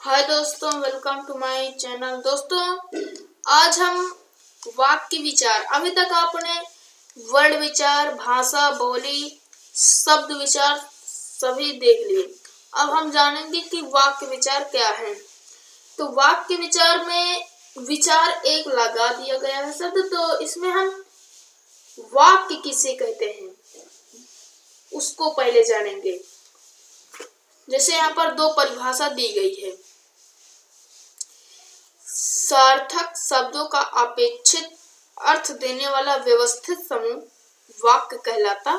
हाय दोस्तों, welcome to my channel. दोस्तों, आज हम वाक्य विचार, अभी तक आपने वर्ड विचार, भाषा, बोली, शब्द विचार सभी देख लिए। अब हम जानेंगे कि वाक्य विचार क्या है। तो वाक्य विचार में विचार एक लगा दिया गया है शब्द, तो इसमें हम वाक्य किसे कहते हैं उसको पहले जानेंगे। जैसे यहाँ पर दो परिभाषा दी गई है। सार्थक शब्दों का अपेक्षित अर्थ देने वाला व्यवस्थित समूह वाक्य कहलाता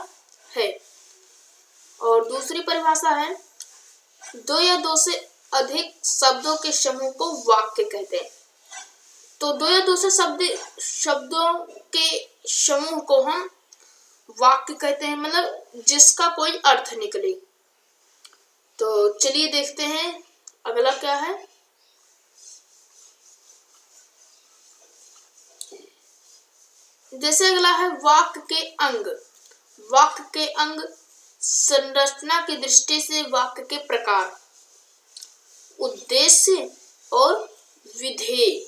है। और दूसरी परिभाषा है, दो या दो से अधिक शब्दों के समूह को वाक्य कहते हैं। तो दो या दो से शब्दों के समूह को हम वाक्य कहते हैं, मतलब जिसका कोई अर्थ निकले। तो चलिए देखते हैं अगला क्या है। जैसे अगला है वाक्य के अंग। वाक्य के अंग संरचना की दृष्टि से वाक्य के प्रकार, उद्देश्य और विधेय।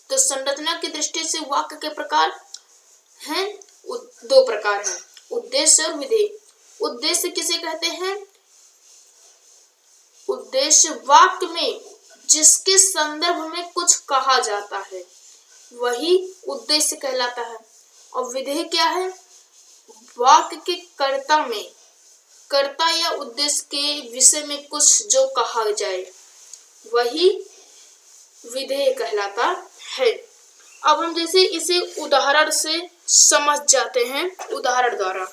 तो संरचना की दृष्टि से वाक्य के प्रकार हैं, दो प्रकार हैं, उद्देश्य और विधेय। उद्देश्य किसे कहते हैं? उद्देश्य वाक्य में जिसके संदर्भ में कुछ कहा जाता है वही उद्देश्य कहलाता है। और विधेय क्या है? वाक्य के कर्ता में, कर्ता या उद्देश्य के विषय में कुछ जो कहा जाए वही विधेय कहलाता है। अब हम जैसे इसे उदाहरण से समझ जाते हैं, उदाहरण द्वारा।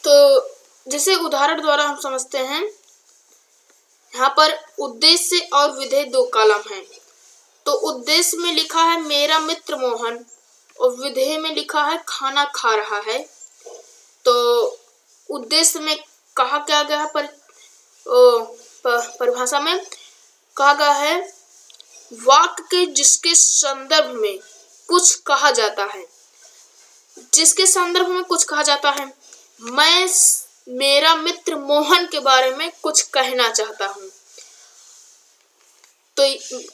तो जैसे उदाहरण द्वारा हम समझते हैं, यहाँ पर उद्देश्य और विधेय दो कॉलम हैं। तो उद्देश्य में लिखा है मेरा मित्र मोहन और विधेय में लिखा है खाना खा रहा है। तो उद्देश्य में कहा क्या गया है, परिभाषा में कहा गया है वाक्य के जिसके संदर्भ में कुछ कहा जाता है। जिसके संदर्भ में कुछ कहा जाता है, मैं मेरा मित्र मोहन के बारे में कुछ कहना चाहता हूँ। तो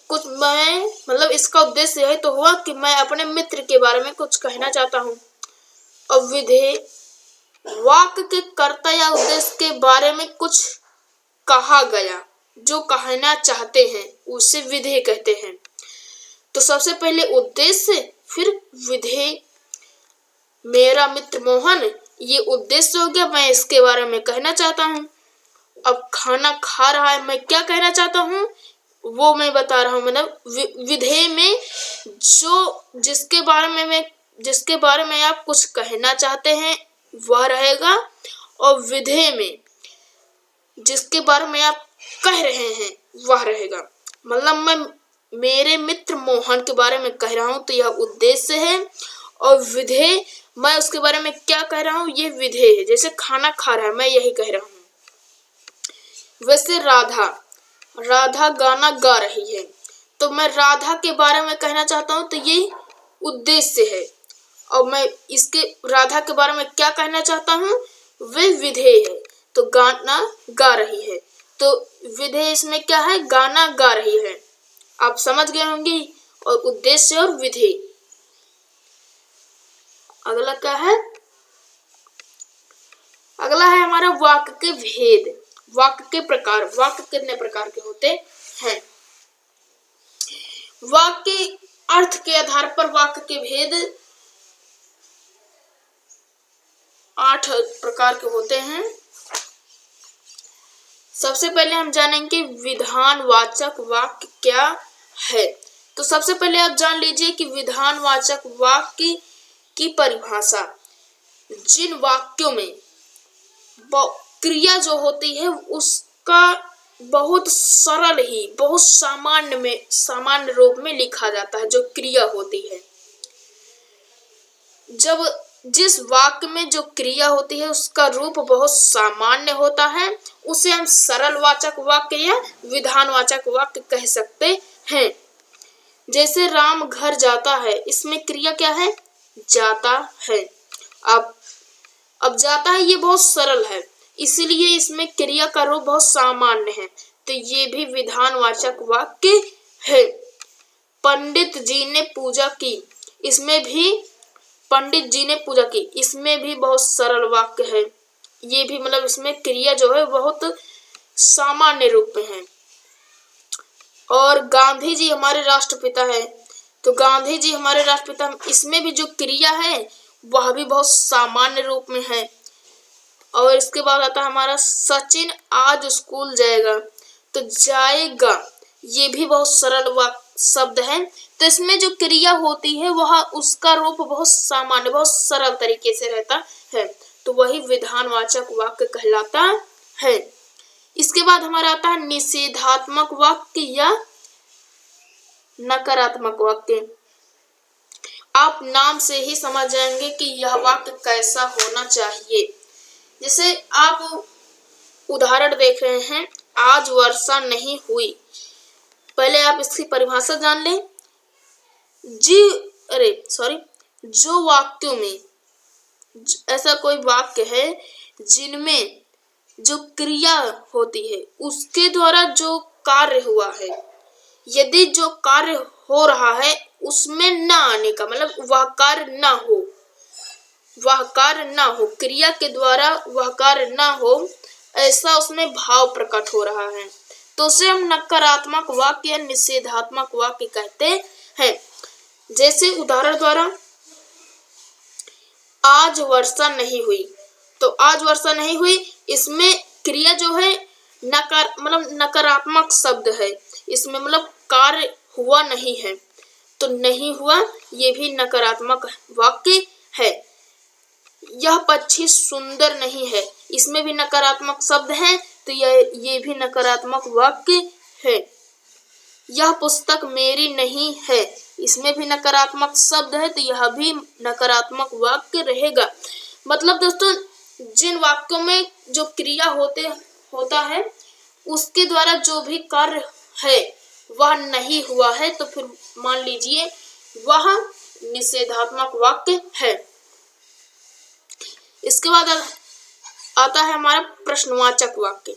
कुछ मैं, मतलब इसका उद्देश्य यही तो हुआ कि मैं अपने मित्र के बारे में कुछ कहना चाहता हूँ। और विधेय वाक्य के कर्ता या उद्देश्य के बारे में कुछ कहा गया जो कहना चाहते हैं उसे विधेय कहते हैं। तो सबसे पहले उद्देश्य, फिर विधेय। मेरा मित्र मोहन, ये उद्देश्य हो गया, मैं इसके बारे में कहना चाहता हूँ। अब खाना खा रहा है, मैं क्या कहना चाहता हूँ वो मैं बता रहा हूँ। मतलब विधेय में जो जिसके बारे में आप कुछ कहना चाहते हैं वह रहेगा, और विधेय में जिसके बारे में आप कह रहे हैं वह रहेगा। मतलब मैं मेरे मित्र मोहन के बारे में कह रहा हूँ तो यह उद्देश्य है, और विधेय मैं उसके बारे में क्या कह रहा हूँ ये विधेय है। जैसे खाना खा रहा है, मैं यही कह रहा हूँ। वैसे राधा गाना गा रही है, तो मैं राधा के बारे में कहना चाहता हूँ तो ये उद्देश्य है। और मैं इसके राधा के बारे में क्या कहना चाहता हूँ वे विधेय है। तो गाना गा रही है, तो विधेय इसमें क्या है, गाना गा रही है। आप समझ गए होंगे। और उद्देश्य और विधेय। अगला क्या है? अगला है हमारा वाक्य के भेद, वाक्य के प्रकार। वाक्य कितने प्रकार के होते हैं? वाक्य अर्थ के आधार पर वाक्य के भेद 8 प्रकार के होते हैं। सबसे पहले हम जानेंगे विधानवाचक वाक्य क्या है। तो सबसे पहले आप जान लीजिए कि विधानवाचक वाक्य की परिभाषा, जिन वाक्यों में क्रिया जो होती है उसका बहुत सरल ही, बहुत सामान्य रूप में लिखा जाता है। जो क्रिया होती है, जब जिस वाक्य में जो क्रिया होती है उसका रूप बहुत सामान्य होता है, उसे हम सरल वाचक वाक्य या विधानवाचक वाक्य कह सकते हैं। जैसे राम घर जाता है, इसमें क्रिया क्या है, जाता है। अब जाता है ये बहुत सरल है, इसीलिए इसमें क्रिया का रूप बहुत सामान्य है। तो ये भी विधानवाचक वाक्य है। पंडित जी ने पूजा की, इसमें भी पंडित जी ने पूजा की, इसमें भी बहुत सरल वाक्य है। ये भी मतलब इसमें क्रिया जो है बहुत सामान्य रूप में है। और गांधी जी हमारे राष्ट्रपिता है, तो गांधी जी हमारे राष्ट्रपिता, इसमें भी जो क्रिया है वह भी बहुत सामान्य रूप में है। और इसके बाद आता है हमारा सचिन आज स्कूल जाएगा, तो जाएगा ये भी बहुत सरल शब्द है। तो इसमें जो क्रिया होती है वह उसका रूप बहुत सामान्य, बहुत सरल तरीके से रहता है, तो वही विधानवाचक वाक्य कहलाता है। इसके बाद हमारा आता है निषेधात्मक वाक्य या नकारात्मक वाक्य। आप नाम से ही समझ जाएंगे कि यह वाक्य कैसा होना चाहिए। जैसे आप उदाहरण देख रहे हैं, आज वर्षा नहीं हुई। पहले आप इसकी परिभाषा जान लें। जो वाक्यों में ऐसा कोई वाक्य है जिनमें जो क्रिया होती है उसके द्वारा जो कार्य हुआ है, यदि जो कार्य हो रहा है उसमें ना आने का मतलब वह कार्य ना हो, क्रिया के द्वारा वह कार्य ना हो, ऐसा उसमें भाव प्रकट हो रहा है, तो उसे हम नकारात्मक वाक्य या निषेधात्मक वाक्य कहते हैं। जैसे उदाहरण द्वारा आज वर्षा नहीं हुई, तो आज वर्षा नहीं हुई, इसमें क्रिया जो है नकारात्मक शब्द है, इसमें मतलब कार्य हुआ नहीं है, तो नहीं हुआ ये भी नकारात्मक वाक्य है। यह पक्षी सुंदर नहीं है, इसमें भी नकारात्मक शब्द है, तो ये भी नकारात्मक वाक्य है। यह पुस्तक मेरी नहीं है, इसमें भी नकारात्मक शब्द है, तो यह भी नकारात्मक वाक्य रहेगा। मतलब दोस्तों जिन वाक्यों में जो क्रिया होता है उसके द्वारा जो भी कार्य है वह नहीं हुआ है, तो फिर मान लीजिए वह निषेधात्मक वाक्य है। इसके बाद आता है हमारा प्रश्नवाचक वाक्य।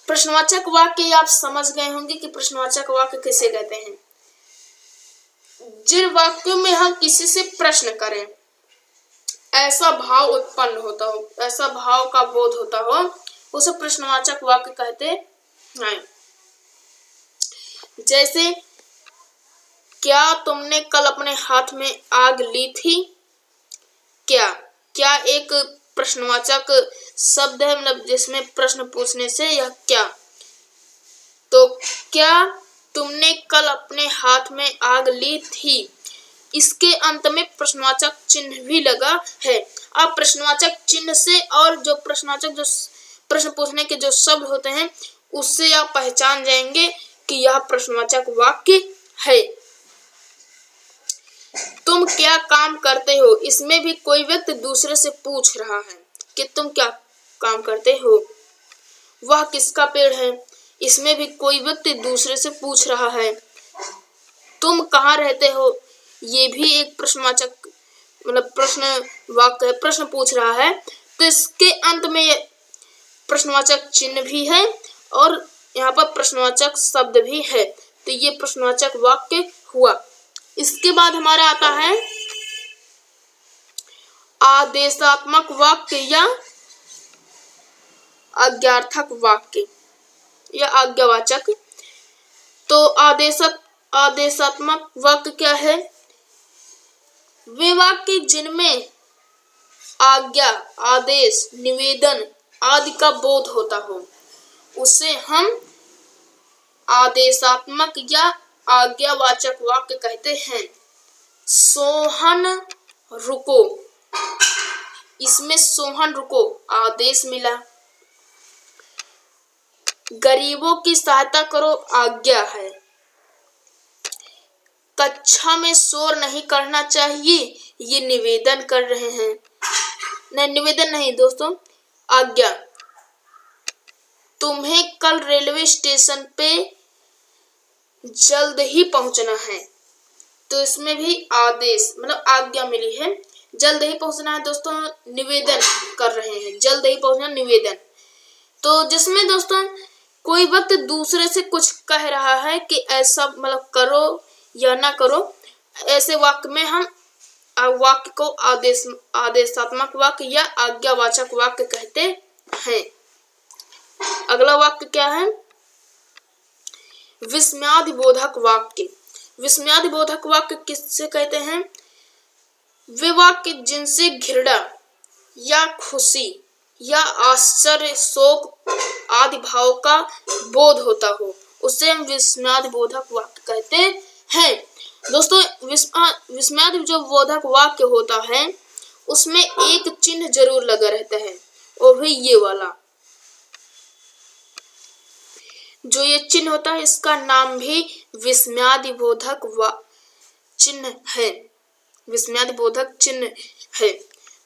प्रश्नवाचक वाक्य आप समझ गए होंगे कि प्रश्नवाचक वाक्य किसे कहते हैं। जिन वाक्यों में हम किसी से प्रश्न करें, ऐसा भाव उत्पन्न होता हो, ऐसा भाव का बोध होता हो, उसे प्रश्नवाचक वाक्य कहते हैं। जैसे क्या तुमने कल अपने हाथ में आग ली थी? क्या एक प्रश्नवाचक शब्द है, मतलब जिसमें प्रश्न पूछने से यह क्या, तो क्या तुमने कल अपने हाथ में आग ली थी, इसके अंत में प्रश्नवाचक चिन्ह भी लगा है। अब प्रश्नवाचक चिन्ह से और जो प्रश्नवाचक जो प्रश्न पूछने के जो शब्द होते हैं उससे आप पहचान जाएंगे कि यह प्रश्नवाचक वाक्य है। तुम क्या काम करते हो, इसमें भी कोई व्यक्ति दूसरे से पूछ रहा है कि तुम क्या काम करते हो। वह किसका पेड़ है, इसमें भी कोई व्यक्ति दूसरे से पूछ रहा है। तुम कहाँ रहते हो, ये भी एक प्रश्नवाचक मतलब प्रश्न वाक्य है, प्रश्न पूछ रहा है, तो इसके अंत में प्रश्नवाचक चिन्ह भी है और यहाँ पर प्रश्नवाचक शब्द भी है, तो ये प्रश्नवाचक वाक्य हुआ। इसके बाद हमारा आता है आदेशात्मक वाक्य या आज्ञार्थक वाक्य या आज्ञावाचक। तो आदेशात्मक वाक्य क्या है? वे वाक्य जिनमें आज्ञा, आदेश, निवेदन आदि का बोध होता हो, उसे हम आदेशात्मक या आज्ञावाचक वाक्य कहते हैं। सोहन रुको, इसमें सोहन रुको आदेश मिला। गरीबों की सहायता करो आज्ञा है। कक्षा में शोर नहीं करना चाहिए, ये निवेदन कर रहे हैं। नहीं, निवेदन नहीं दोस्तों, आज्ञा। तुम्हें कल रेलवे स्टेशन पे जल्द ही पहुंचना है, तो इसमें भी आदेश मतलब आज्ञा मिली है। जल्द ही पहुंचना है दोस्तों, निवेदन कर रहे हैं, जल्द ही पहुंचना निवेदन। तो जिसमें दोस्तों कोई व्यक्ति दूसरे से कुछ कह रहा है कि ऐसा मतलब करो या ना करो, ऐसे वाक्य में हम वाक्य को आदेशात्मक वाक्य या आज्ञावाचक वाक्य कहते हैं। अगला वाक्य क्या है? विस्मयादिबोधक वाक्य। विस्मयादिबोधक वाक्य किससे कहते हैं? वे वाक्य जिनसे घृणा या खुशी या आश्चर्य, शोक आदि भाव का बोध होता हो, उसे हम विस्मयादिबोधक वाक्य कहते हैं। दोस्तों, विस्मयादि जो बोधक वाक्य होता है उसमें एक चिन्ह जरूर लगा रहता है, और भी ये वाला जो ये चिन्ह होता है, इसका नाम भी विस्मयादिबोधक चिन्ह है। विस्मयादिबोधक चिन्ह है।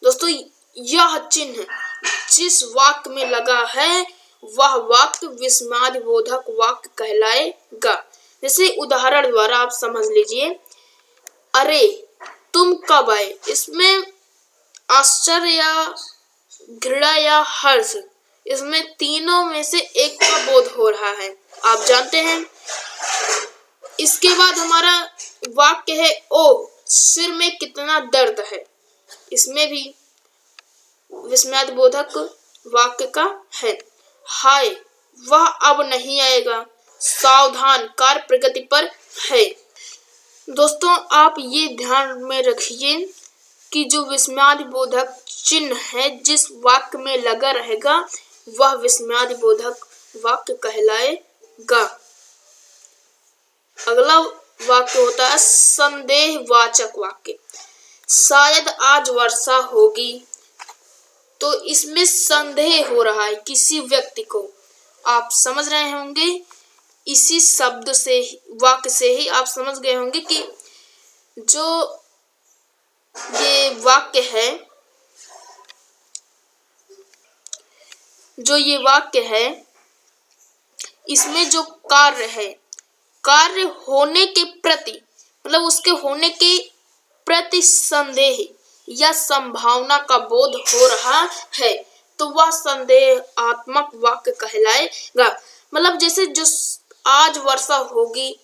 दोस्तों, यह चिन्ह जिस वाक्य में लगा है वह वाक्य विस्मयादिबोधक वाक्य कहलाएगा। जैसे उदाहरण द्वारा आप समझ लीजिए, अरे तुम कब आए। इसमें आश्चर्य या घृणा या हर्ष, इसमें तीनों में से एक का बोध हो रहा है, आप जानते हैं। इसके बाद हमारा वाक्य है, ओ सिर में कितना दर्द है। इसमें भी विस्मयादिबोधक वाक्य का है। हाय वह अब नहीं आएगा, सावधान, कार्य प्रगति पर है। दोस्तों, आप ये ध्यान में रखिए कि जो विस्मयादिबोधक चिन्ह है जिस वाक्य में लगा रहेगा वह विस्मयादिबोधक वाक्य कहलाएगा। अगला वाक्य होता है संदेहवाचक वाक्य। शायद आज वर्षा होगी, तो इसमें संदेह हो रहा है किसी व्यक्ति को, आप समझ रहे होंगे। इसी शब्द से, वाक्य से ही आप समझ गए होंगे कि जो ये वाक्य है, इसमें जो कार्य है, कार्य होने के प्रति मतलब उसके होने के प्रति संदेह या संभावना का बोध हो रहा है, तो वह संदेहात्मक वाक्य कहलाएगा। मतलब जैसे जो आज वर्षा होगी,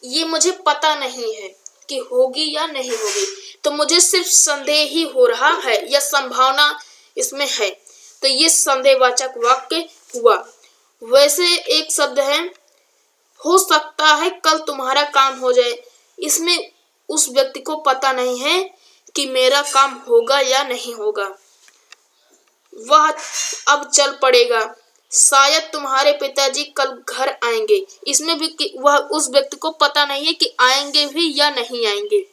ये मुझे पता नहीं है कि होगी या नहीं होगी, तो मुझे सिर्फ संदेह ही हो रहा है या संभावना इसमें है, तो ये संदेहवाचक वाक्य हुआ। वैसे एक शब्द है, हो सकता है कल तुम्हारा काम हो जाए। इसमें उस व्यक्ति को पता नहीं है कि मेरा काम होगा या नहीं होगा, वह अब चल पड़ेगा। शायद तुम्हारे पिताजी कल घर आएंगे। इसमें भी वह उस व्यक्ति को पता नहीं है कि आएंगे भी या नहीं आएंगे।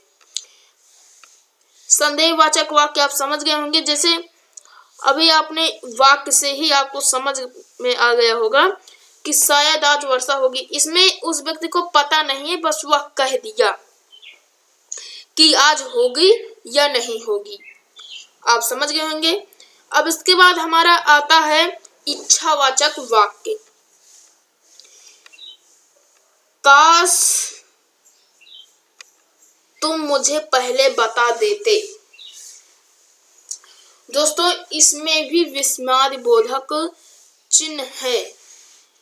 संदेहवाचक वाक्य आप समझ गए होंगे। जैसे अभी आपने वाक्य से ही आपको समझ में आ गया होगा कि शायद आज वर्षा होगी। इसमें उस व्यक्ति को पता नहीं है, बस वह कह दिया कि आज होगी या नहीं होगी, आप समझ गए होंगे। अब इसके बाद हमारा आता है इच्छावाचक वाक्य। काश तुम मुझे पहले बता देते। दोस्तों, इसमें भी विस्मयादिबोधक चिन्ह है,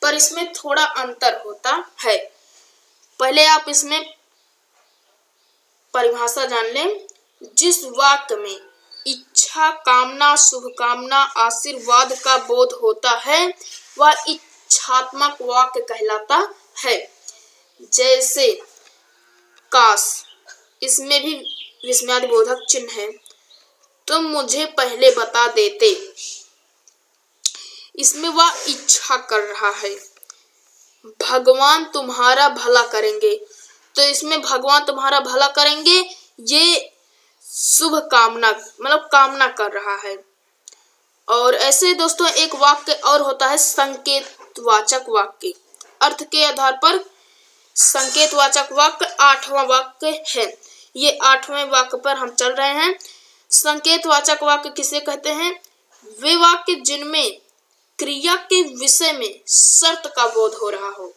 पर इसमें थोड़ा अंतर होता है। पहले आप इसमें परिभाषा जान लें। जिस वाक्य में इच्छा, कामना, शुभकामना, आशीर्वाद का बोध होता है वह इच्छात्मक वाक्य कहलाता है। जैसे काश, इसमें भी विस्मयादिबोधक चिन्ह है। तुम मुझे पहले बता देते, इसमें वह इच्छा कर रहा है। भगवान तुम्हारा भला करेंगे, तो इसमें भगवान तुम्हारा भला करेंगे ये शुभ कामना मतलब कामना कर रहा है। और ऐसे दोस्तों एक वाक्य और होता है संकेतवाचक वाक्य। अर्थ के आधार पर संकेतवाचक वाक्य 8वां वाक्य है। ये 8वें वाक्य पर हम चल रहे हैं। संकेतवाचक वाक्य किसे कहते हैं? वे वाक्य जिनमें क्रिया के विषय में शर्त का बोध हो रहा हो।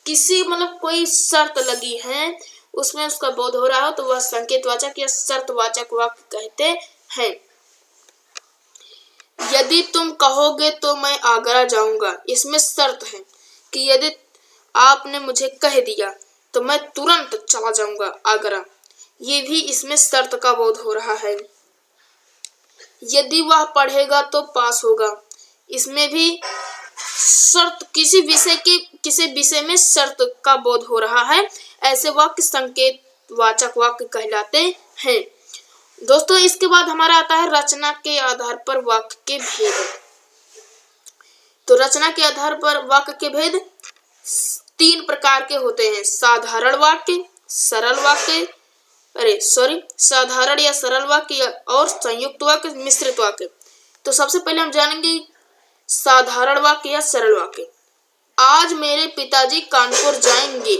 किसी मतलब कोई शर्त लगी है, उसमें उसका बोध हो रहा हो, तो वह संकेतवाचक या शर्तवाचक वाक्य कहते हैं। यदि तुम कहोगे तो मैं आगरा जाऊंगा, इसमें शर्त है। कि यदि आपने मुझे कह दिया तो मैं तुरंत चला जाऊंगा आगरा। ये भी इसमें शर्त का बोध हो रहा है। यदि वह पढ़ेगा तो पास होगा, इसमें भी शर्त, किसी विषय में शर्त का बोध हो रहा है। ऐसे वाक्य संकेत वाचक वाक्य कहलाते हैं। दोस्तों इसके बाद हमारा आता है रचना के आधार पर वाक्य के भेद। तो रचना के आधार पर वाक्य के भेद 3 प्रकार के होते हैं, साधारण वाक्य, सरल वाक्य, साधारण या सरल वाक्य और संयुक्त वाक्य, मिश्रित वाक्य। तो सबसे पहले हम जानेंगे साधारण वाक्य या सरल वाक्य। आज मेरे पिताजी कानपुर जाएंगे।